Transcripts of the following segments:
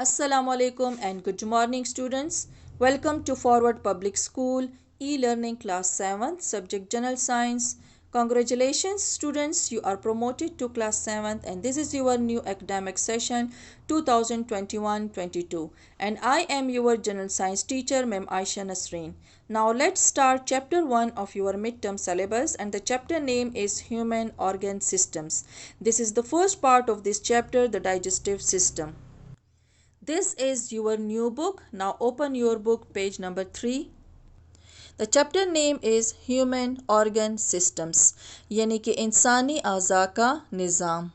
Assalamualaikum and good morning students. Welcome to Forward Public School e-learning class 7th subject General Science. Congratulations students, you are promoted to class 7th and this is your new academic session 2021-22 and I am your General Science teacher Ma'am Aisha Nasreen. Now let's start chapter 1 of your midterm syllabus and the chapter name is Human Organ Systems. This is the first part of this chapter, the digestive system. This is your new book. Now open your book, page number 3. The chapter name is Human Organ Systems, यानी कि इंसानी आज़ा का निज़ाम.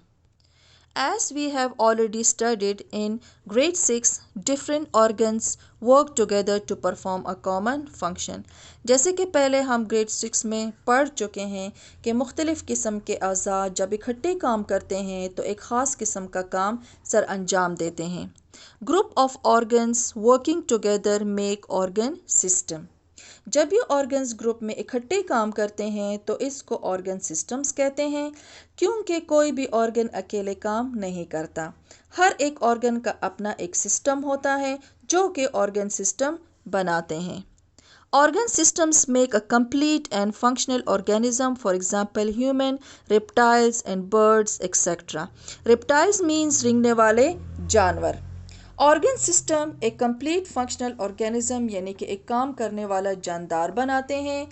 As we have already studied in grade 6, different organs work together to perform a common function. जैसे कि पहले हम grade 6 में पढ़ चुके हैं कि मुख्तलिफ़ किस्म के अज़ा जब इकट्ठे काम करते हैं तो एक ख़ास किस्म का काम सर अंजाम देते हैं. Group of organs working together make organ system. जब ये ऑर्गन्स ग्रुप में इकट्ठे काम करते हैं तो इसको ऑर्गन सिस्टम्स कहते हैं क्योंकि कोई भी ऑर्गन अकेले काम नहीं करता. हर एक ऑर्गन का अपना एक सिस्टम होता है जो कि ऑर्गन सिस्टम बनाते हैं. Organ systems make a complete and functional organism, for example, human, reptiles and birds, etc. Reptiles means रेंगने वाले जानवर. ऑर्गन सिस्टम एक कंप्लीट फंक्शनल ऑर्गेनिज्म यानी कि एक काम करने वाला जानदार बनाते हैं,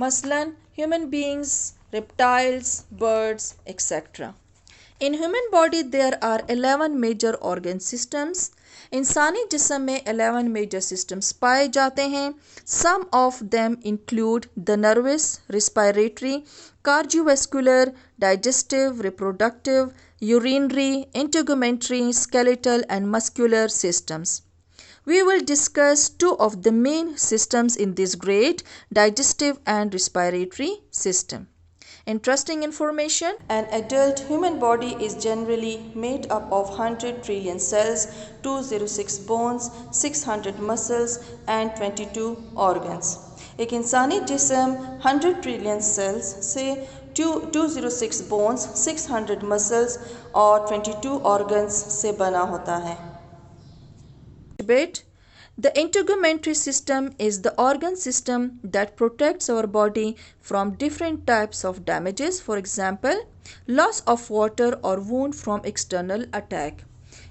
मसलन human beings, reptiles, birds etcetera. In human body there are 11 major organ systems. इंसानी जिस्म में 11 मेजर सिस्टम्स पाए जाते हैं. Some of them include the nervous, respiratory, cardiovascular, digestive, reproductive, urinary, integumentary, skeletal and muscular systems. We will discuss two of the main systems in this grade, digestive and respiratory system. Interesting information. An adult human body is generally made up of 100 trillion cells, 206 bones, 600 muscles and 22 organs. एक इंसानी जिस्म 100 trillion cells से 206 bones, 600 muscles और 22 organs से बना होता है. The integumentary system is the organ system that protects our body from different types of damages, for example, loss of water or wound from external attack.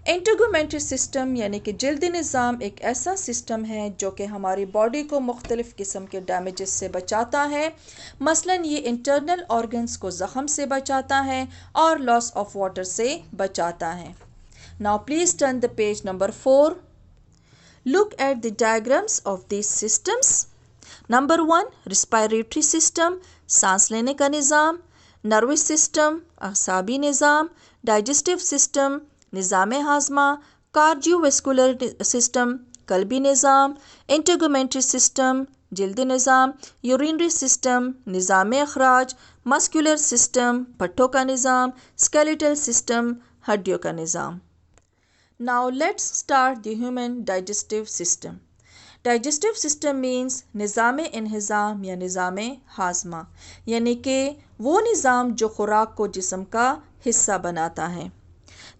Integumentary system यानी कि जल्दी निज़ाम एक ऐसा सिस्टम है जो कि हमारी बॉडी को मुख्तलिफ़ किस्म के डैमेजेस से बचाता है. मसलन ये इंटरनल ऑर्गन्स को ज़ख़म से बचाता है और लॉस ऑफ वाटर से बचाता है. Now please turn the page number 4. Look at the diagrams of this systems. Number 1 respiratory system, सांस लेने का निज़ाम. नर्वस सिस्टम, असाबी निज़ाम. डाइजेस्टिव सिस्टम, निज़ाम हाज़मा. कार्डियोवैस्कुलर सिस्टम, कल्बी निज़ाम. इंटीगुमेंट्री सिस्टम, जल्दी निज़ाम. यूरिनरी सिस्टम, निज़ाम अखराज. मस्कुलर सिस्टम, पट्टों का निज़ाम. स्केलेटल सिस्टम, हड्डियों का निज़ाम. Now let's start the human digestive system. Digestive system means निज़ाम इन्हिज़ाम या निज़ाम हाज़मा यानी कि वो निज़ाम जो खुराक को जिस्म का हिस्सा बनाता है.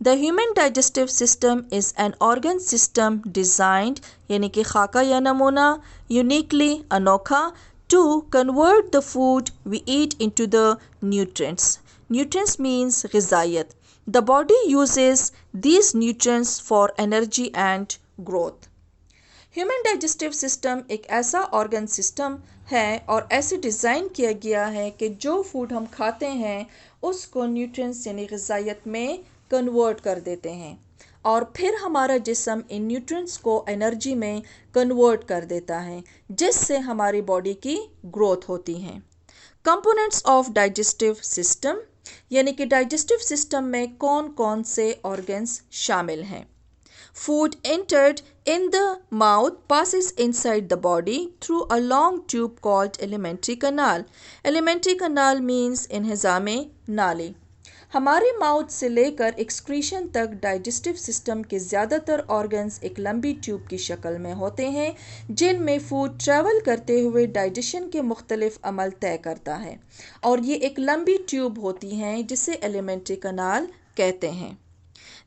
The human digestive system is an organ system designed यानी कि खाका या नमूना uniquely अनोखा to convert the food we eat into the nutrients. Nutrients means ग़िज़ाइयत. The body uses these nutrients for energy and growth. Human digestive system एक ऐसा organ system है और ऐसे डिज़ाइन किया गया है कि जो फूड हम खाते हैं उसको न्यूट्रिएंट्स यानी ग़िज़ाइयत में कन्वर्ट कर देते हैं और फिर हमारा जिस्म इन न्यूट्रिएंट्स को एनर्जी में कन्वर्ट कर देता है जिससे हमारी बॉडी की ग्रोथ होती है. कंपोनेंट्स ऑफ डाइजेस्टिव सिस्टम यानी कि डाइजेस्टिव सिस्टम में कौन कौन से ऑर्गन्स शामिल हैं. Food entered in the mouth passes inside the body through a long tube called alimentary canal. Alimentary canal means इन्हिज़ाम नाली. हमारे माउथ से लेकर एक्सक्रीशन तक डाइजेस्टिव सिस्टम के ज़्यादातर ऑर्गन्स एक लंबी ट्यूब की शक्ल में होते हैं जिनमें फूड ट्रैवल करते हुए डाइजेशन के मुख्तलिफ अमल तय करता है और ये एक लंबी ट्यूब होती हैं जिसे एलिमेंट्री कनाल कहते हैं.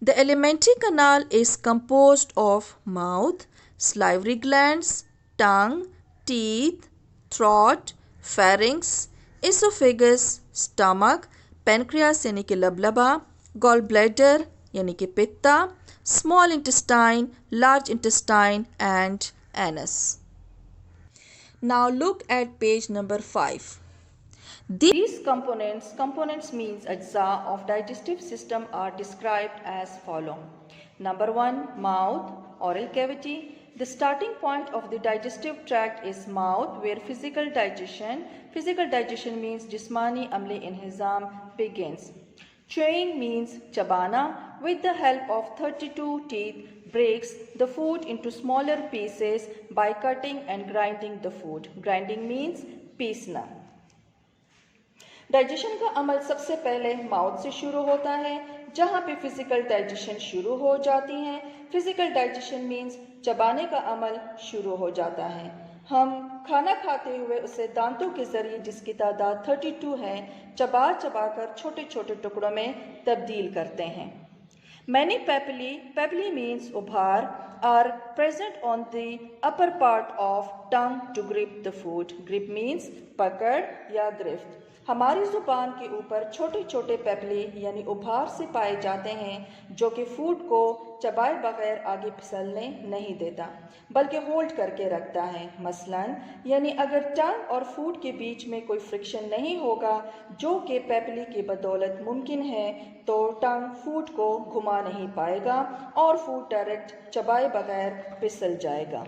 The alimentary canal is composed of mouth, salivary glands, tongue, teeth, throat, pharynx, esophagus, stomach, pancreas यानी कि लबलबा, gallbladder यानी कि पित्ता, small intestine, large intestine and anus. Now look at page number 5. These components means ajza of digestive system are described as follow. Number 1, mouth, oral cavity. The starting point of the digestive tract is mouth, where physical digestion means jismani amle inhizam begins. Chewing means chabana, with the help of 32 teeth, breaks the food into smaller pieces by cutting and grinding the food. Grinding means पीसना. Digestion का अमल सबसे पहले mouth से शुरू होता है, जहाँ पे फिजिकल डाइजेशन शुरू हो जाती है. फिजिकल डाइजेशन मीन्स चबाने का अमल शुरू हो जाता है. हम खाना खाते हुए उसे दांतों के जरिए, जिसकी तादाद 32 है, चबा कर छोटे छोटे टुकड़ों में तब्दील करते हैं. Many papilla means उभार, are present on the upper part of tongue to grip the food. Grip means पकड़ या गिरफ्त. हमारी जुबान के ऊपर छोटे छोटे पेपले यानी उभार से पाए जाते हैं, जो कि फूड को चबाए बगैर आगे फिसलने नहीं देता, बल्कि होल्ड करके रखता है. मसलन यानी अगर टंग और फूड के बीच में कोई फ्रिक्शन नहीं होगा, जो कि पेपली की बदौलत मुमकिन है, तो टंग फूड को घुमा नहीं पाएगा और फूड डायरेक्ट चबाए बगैर फिसल जाएगा.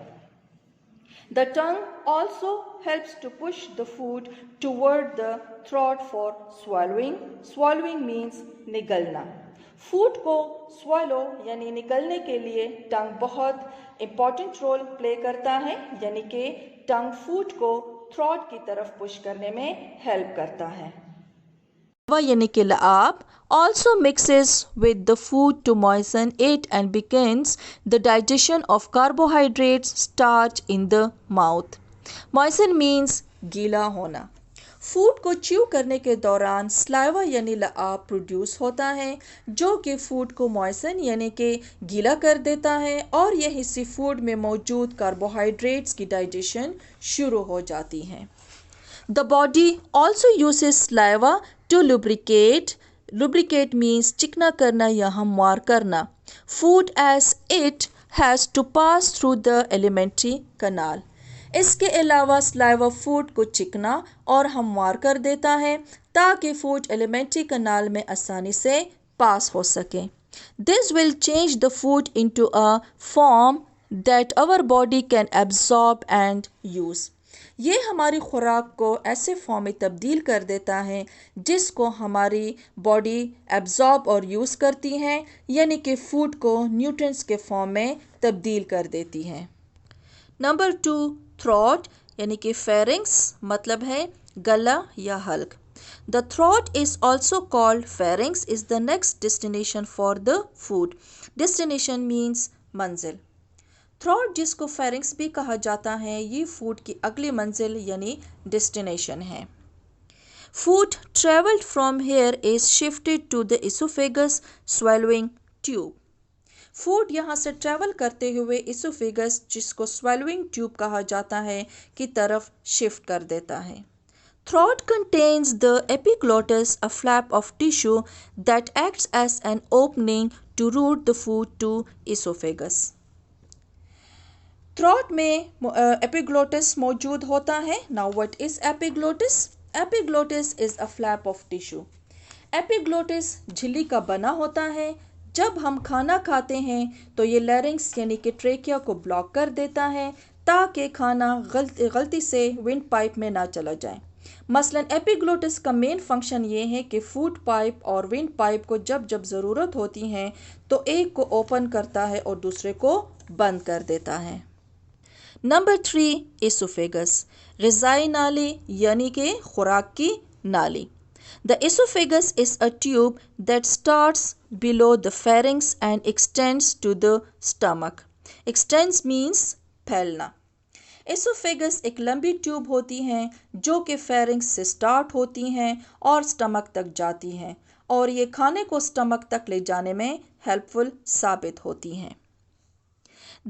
The tongue also helps to push the food toward the throat for swallowing. Swallowing means निगलना. फूड को swallow यानी निगलने के लिए टंग बहुत इम्पॉर्टेंट रोल प्ले करता है, यानी कि टंग फूड को थ्रोट की तरफ पुश करने में हेल्प करता है. यानी कि लआब also mixes with the food to moisten it and begins the digestion of carbohydrates starch in the mouth. Moisten means गीला होना. फूड को च्यू करने के दौरान स्लाइवा यानी लआब प्रोड्यूस होता है, जो कि फूड को मॉइसन यानी कि गीला कर देता है, और यही से फूड में मौजूद कार्बोहाइड्रेट्स की डाइजेशन शुरू हो जाती है. The body also uses saliva to lubricate. Lubricate means चिकना करना या हमवार करना. Food as it has to pass through the alimentary canal. इसके अलावा saliva फूड को चिकना और हमवार कर देता है, ताकि फूड एलिमेंट्री कनाल में आसानी से पास हो सके. This will change the food into a form that our body can absorb and use. ये हमारी खुराक को ऐसे फॉर्म में तब्दील कर देता है जिसको हमारी बॉडी एब्जॉर्ब और यूज़ करती है, यानी कि फूड को न्यूट्रिएंट्स के फॉर्म में तब्दील कर देती है. नंबर 2, थ्रोट यानी कि फेरिंग्स मतलब है गला या Hulk. The throat is also called pharynx is the next destination for the food. Destination means मंजिल. थ्रोट जिसको फेरिंग्स भी कहा जाता है, ये फूड की अगली मंजिल यानी डेस्टिनेशन है. Food travelled from here is shifted to the oesophagus swallowing tube. Food यहाँ से ट्रेवल करते हुए इसोफेगस, जिसको स्वेलोइंग ट्यूब कहा जाता है, की तरफ शिफ्ट कर देता है. Throat contains the epiglottis, a flap of tissue that acts as an opening to route the food to esophagus. Throat में एपिग्लोटिस मौजूद होता है. Now what is epiglottis? Epiglottis is a flap of tissue. Epiglottis झिल्ली का बना होता है. जब हम खाना खाते हैं तो ये लैरिंक्स यानी कि ट्रेकिया को ब्लॉक कर देता है, ताकि खाना गलती से विंड पाइप में ना चला जाए. मसलन एपिग्लोटिस का मेन फंक्शन ये है कि फूड पाइप और विंड पाइप को जब जब ज़रूरत होती है तो एक को ओपन करता है और दूसरे को बंद कर देता है. नंबर 3, इसोफेगस रिज़ाई नाली यानी कि खुराक की नाली. The oesophagus is a tube that starts below the pharynx and extends to the stomach. Extends means फैलना. इसोफेगस एक लंबी ट्यूब होती हैं जो कि फेरिंग्स से स्टार्ट होती हैं और स्टमक तक जाती हैं, और ये खाने को स्टमक तक ले जाने में हेल्पफुल साबित होती हैं।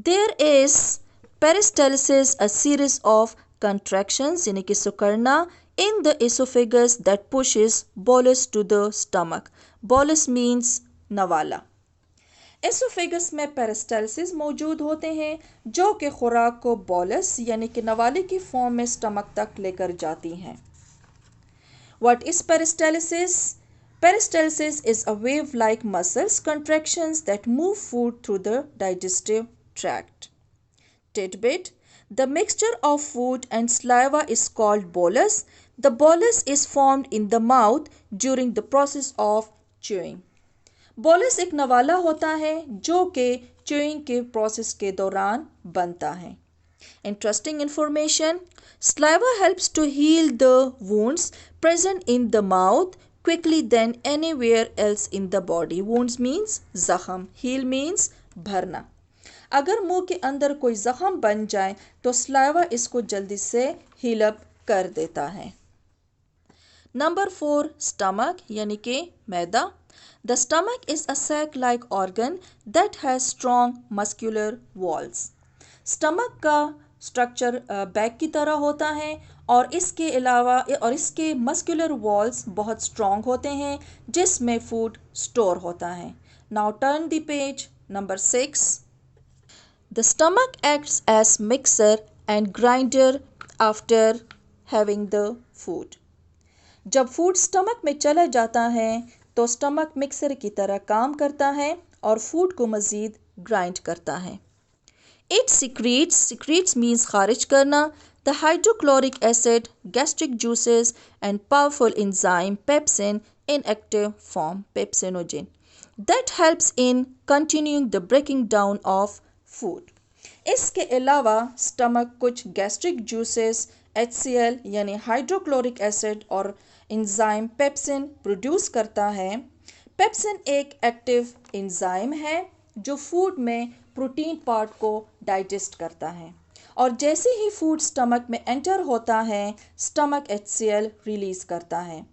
There is peristalsis, a series of contractions यानी कि सुकड़ना in the esophagus that pushes bolus to the stomach. Bolus means नवाला। एसोफेगस में पेरिस्टाल्सिस मौजूद होते हैं जो कि खुराक को बोलस यानी कि नवाले की फॉर्म में स्टमक तक लेकर जाती हैं। What is peristalsis? Peristalsis is a wave-like muscles contractions that move food through the digestive tract. Tidbit: the mixture of food and saliva is called bolus. The bolus is formed in the mouth during the process of chewing. Bolus एक नवाला होता है जो कि chewing के process के दौरान बनता है। Interesting information: saliva helps to heal the wounds present in the mouth quickly than anywhere else in the body. Wounds means जख्म, heal means भरना। अगर मुंह के अंदर कोई जख्म बन जाए तो saliva इसको जल्दी से हील अप कर देता है। नंबर 4 स्टमक यानी कि मैदा। The stomach is a sac-like organ that has strong muscular walls. Stomach का स्ट्रक्चर बैग की तरह होता है और इसके अलावा इसके मस्कुलर वॉल्स बहुत स्ट्रॉन्ग होते हैं जिसमें फूड स्टोर होता है। Now turn the page. Number 6 The stomach acts as mixer and grinder after having the food. जब फूड स्टमक में चला जाता है तो स्टमक मिक्सर की तरह काम करता है और फूड को मज़ीद ग्राइंड करता है। It secretes means खारिज करना, the hydrochloric acid, gastric juices and powerful enzyme pepsin in active form, pepsinogen, that helps in continuing the breaking down of food. इसके अलावा स्टमक कुछ गैस्ट्रिक जूसेस HCl यानी हाइड्रोक्लोरिक एसिड और enzyme pepsin produce करता है। Pepsin एक active enzyme है जो फूड में प्रोटीन पार्ट को डाइजेस्ट करता है और जैसे ही फूड स्टमक में एंटर होता है स्टमक HCl रिलीज करता है।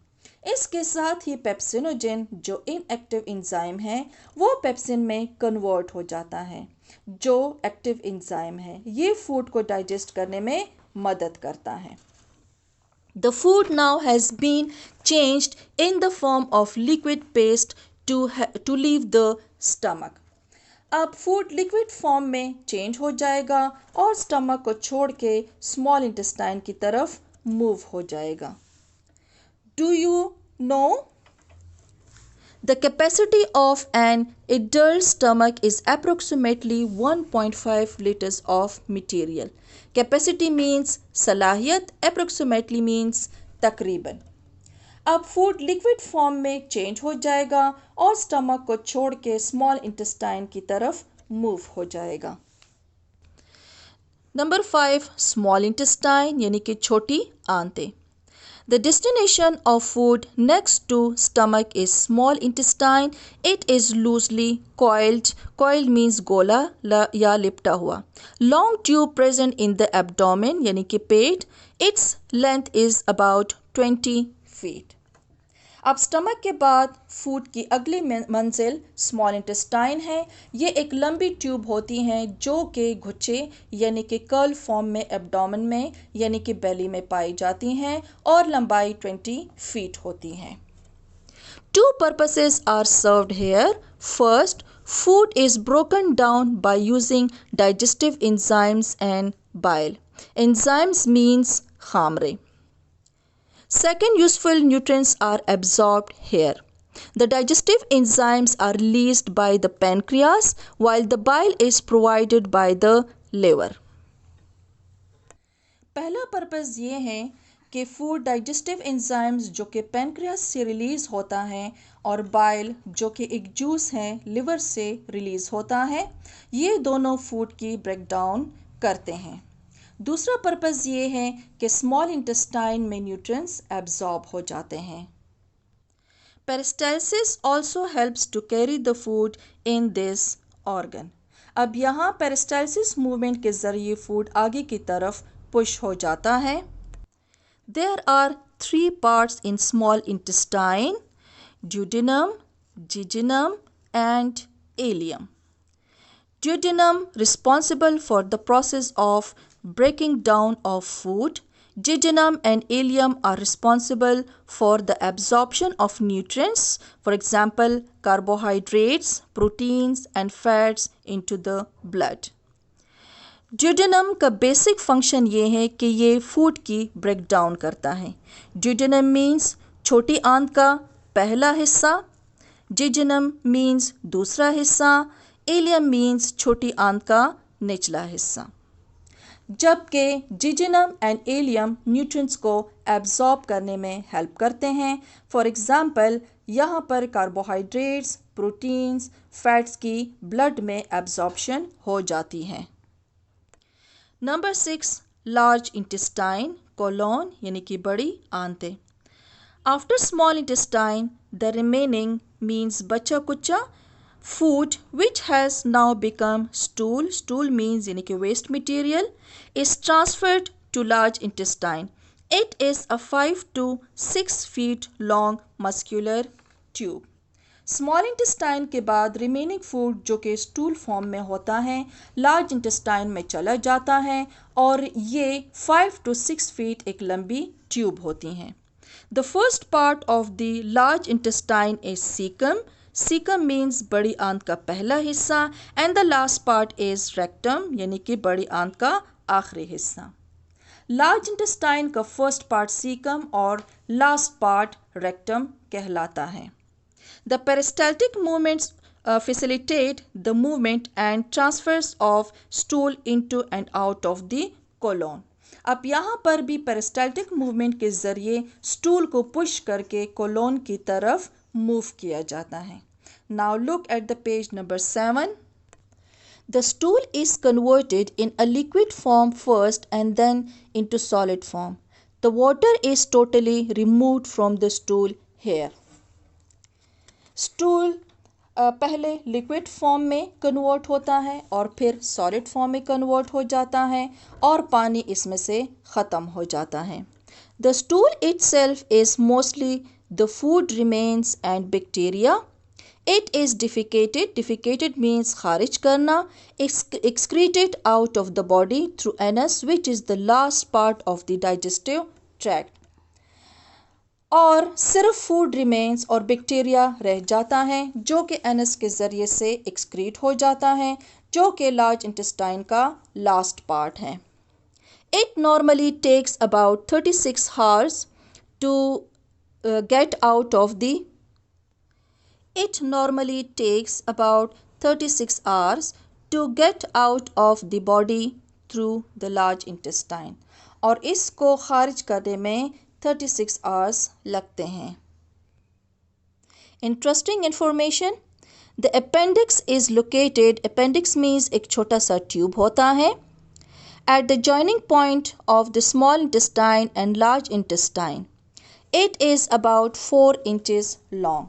इसके साथ ही पेप्सिनोजेन जो इनएक्टिव एंजाइम है वो पेप्सिन में कन्वर्ट हो जाता है जो एक्टिव एंजाइम है। ये फूड को डाइजेस्ट करने में मदद करता है। The food now has been changed in the form of liquid paste to leave the stomach. अब फूड लिक्विड फॉर्म में चेंज हो जाएगा और स्टमक को छोड़ के स्मॉल इंटेस्टाइन की तरफ मूव हो जाएगा। Do you know? The capacity of an adult stomach is approximately 1.5 liters of material. Capacity means सलाहियत, approximately means तकरीबन। अब फूड लिक्विड फॉर्म में चेंज हो जाएगा और स्टमक को छोड़ के स्मॉल इंटेस्टाइन की तरफ मूव हो जाएगा। नंबर 5 स्मॉल इंटेस्टाइन यानी कि छोटी आंतें। The destination of food next to stomach is small intestine. It is loosely coiled. Coiled means गोला या लिपटा हुआ। Long tube present in the abdomen यानी कि पेट. Its length is about 20 feet. अब स्टमक के बाद फूड की अगली मंजिल स्मॉल इंटेस्टाइन है। ये एक लंबी ट्यूब होती हैं जो कि गुच्छे यानी कि कर्ल फॉर्म में एब्डोमेन में यानी कि बेली में पाई जाती हैं और लंबाई 20 फीट होती हैं। Two purposes are served here. First, food is broken down by using digestive enzymes and bile. Enzymes means khamre. Second, useful nutrients are absorbed here. The digestive enzymes are released by the pancreas while the bile is provided by the liver. पहला purpose ये है कि food digestive enzymes जो कि pancreas से release होता है और बाइल जो कि एक जूस है लिवर से रिलीज़ होता है, ये दोनों फूड की ब्रेकडाउन करते हैं। दूसरा पर्पस ये है कि स्मॉल इंटेस्टाइन में न्यूट्रिएंट्स एब्जॉर्ब हो जाते हैं। Peristalsis also helps to carry the food in this organ. अब यहाँ पेरिस्टाल्सिस मूवमेंट के ज़रिए फूड आगे की तरफ पुश हो जाता है। There are 3 parts in small intestine. duodenum, jejunum and ileum. Duodenum responsible for the process of breaking down of food. Jejunum and ileum are responsible for the absorption of nutrients, for example, carbohydrates, proteins and fats into the blood. Duodenum का basic function ये है कि ये food की break down करता है. Duodenum means छोटी आंत का पहला हिस्सा, जेजुनम मीन्स दूसरा हिस्सा, इलियम मीन्स छोटी आंत का निचला हिस्सा. जबकि जेजुनम एंड इलियम न्यूट्रिएंट्स को एब्जॉर्ब करने में हेल्प करते हैं. फॉर एग्जांपल यहाँ पर कार्बोहाइड्रेट्स, प्रोटीन्स, फैट्स की ब्लड में एब्जॉर्प्शन हो जाती हैं. नंबर 6 लार्ज इंटेस्टाइन, कोलोन यानी कि बड़ी आंतें. After small intestine the remaining means बचा कुचा food which has now become stool means यानी कि waste material is transferred to large intestine. It is a 5 to 6 feet long muscular tube. Small intestine के बाद रिमेनिंग फूड जो कि stool form में होता है लार्ज इंटेस्टाइन में चला जाता है और ये 5 to 6 फीट एक लंबी ट्यूब होती हैं. The first part of the large intestine is caecum. Caecum means बड़ी आंत का पहला हिस्सा and the last part is rectum यानी कि बड़ी आंत का आखिरी हिस्सा. लार्ज इंटेस्टाइन का फर्स्ट पार्ट सीकम और लास्ट पार्ट रेक्टम कहलाता है. The peristaltic movements facilitate the movement and transfers of stool into and out of the colon. अब यहाँ पर भी peristaltic movement के ज़रिए स्टूल को पुश करके कोलोन की तरफ मूव किया जाता है. Now look at the page number 7. The stool is converted in a liquid form first and then into solid form. The water is totally removed from the stool here. Stool पहले liquid form में convert होता है और फिर solid form में convert हो जाता है और पानी इसमें से ख़त्म हो जाता है. The stool itself is mostly the food remains and bacteria. It is defecated means खारिज करना, excreted out of the body through anus which is the last part of the digestive tract. और सिर्फ फूड रिमेन्स और bacteria रह जाता है जो कि एनस के ज़रिए से एक्सक्रीट हो जाता है जो कि लार्ज इंटेस्टाइन का लास्ट पार्ट है. It normally takes about 36 hours to get out of the It normally takes about 36 hours to get out of the body through the large intestine. और इसको खारिज करने में 36 hours लगते हैं. Interesting information. The appendix is located. Appendix means एक छोटा सा ट्यूब होता है. At the joining point of the small intestine and large intestine. It is about 4 inches long.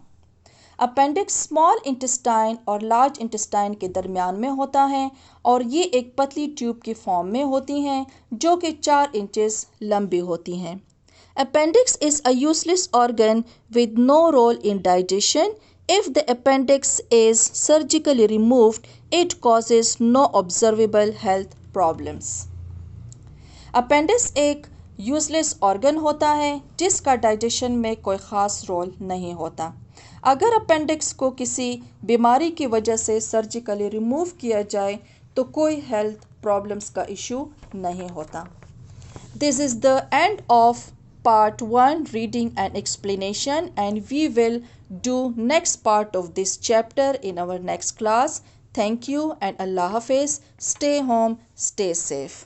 Appendix small intestine और लार्ज इंटेस्टाइन के दरमियान में होता है और ये एक पतली ट्यूब की फॉर्म में होती हैं जो कि 4 इंचेस लंबी होती हैं. Appendix is a useless organ with no role in digestion. If the appendix is surgically removed, it causes no observable health problems. Appendix एक यूजलेस ऑर्गन होता है जिसका डाइजेशन में कोई ख़ास रोल नहीं होता. अगर अपेंडिक्स को किसी बीमारी की वजह से सर्जिकली रिमूव किया जाए तो कोई हेल्थ प्रॉब्लम्स का इशू नहीं होता. This is the end of part 1 reading and explanation, and we will do next part of this chapter in our next class. Thank you and Allah Hafiz. Stay home, stay safe.